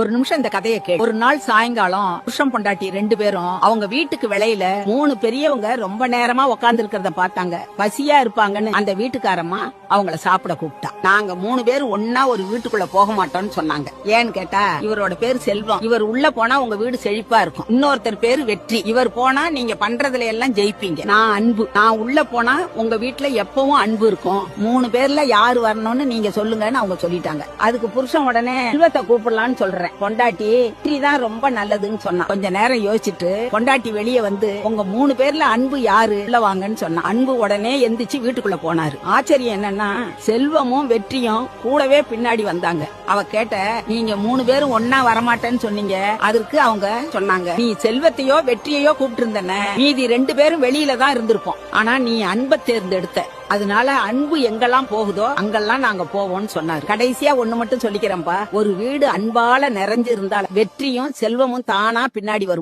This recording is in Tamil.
ஒரு நிமிஷம் இந்த கதையை கேளு. ஒரு நாள் சாயங்காலம் புருஷன் பொண்டாட்டி 2 பேரும் அவங்க வீட்டுக்கு வெளியில 3 பெரியவங்க ரொம்ப நேரமா உட்கார்ந்து இருக்கிறத பார்த்தாங்க. பசியா இருப்பாங்கன்னு அந்த வீட்டுக்காரம்மா அவங்கள சாப்பிட கூப்பிட்டா. நாங்க 3 பேர் ஒன்னா ஒரு வீட்டுக்குள்ள போக மாட்டோம்னு சொன்னாங்க. ஏன்னு கேட்டா, இவரோட பேரு செல்வம், இவர் உள்ள போனா உங்க வீடு செழிப்பா இருக்கும். இன்னொருத்தர் பேரு வெற்றி, இவர் போனா நீங்க பண்றதுல எல்லாம் ஜெயிப்பீங்க. நான் அன்பு, நான் உள்ள போனா உங்க வீட்டுல எப்பவும் அன்பு இருக்கும். 3 பேர்ல யாரு வரணும்னு நீங்க சொல்லுங்கன்னு அவங்க சொல்லிட்டாங்க. அதுக்கு புருஷன் உடனே செல்வத்தை கூப்பிடலான்னு சொல்றேன். பொண்டாட்டி தான் ரொம்ப நல்லதுன்னு சொன்னா. கொஞ்ச நேரம் யோசிச்சுட்டு பொண்டாட்டி வெளியே வந்து உங்க 3 பேர்ல அன்பு யாரு உள்ள வாங்கன்னு சொன்னா. அன்பு உடனே எந்திரிச்சு வீட்டுக்குள்ள போனாரு. ஆச்சரியம் என்னன்னா, செல்வமும் வெற்றியும் கூடவே பின்னாடி வந்தாங்க. அவ கேட்ட, நீங்க 3 பேரும் ஒன்னா வரமாட்டேன்னு சொன்னீங்க. அதற்கு அவங்க சொன்னாங்க, நீ செல்வத்தையோ வெற்றியையோ கூப்பிட்டு இருந்தன, மீதி 2 பேரும் வெளியில தான் இருந்திருப்போம். ஆனா நீ அன்பை தேர்ந்தெடுத்த, அதனால அன்பு எங்கெல்லாம் போகுதோ அங்கெல்லாம் நாங்க போவோம்னு சொன்னாரு. கடைசியா ஒண்ணு மட்டும் சொல்லிக்கிறேன்ப்பா, ஒரு வீடு அன்பால நிறைஞ்சு இருந்தால் வெற்றியும் செல்வமும் தானா பின்னாடி வரும்.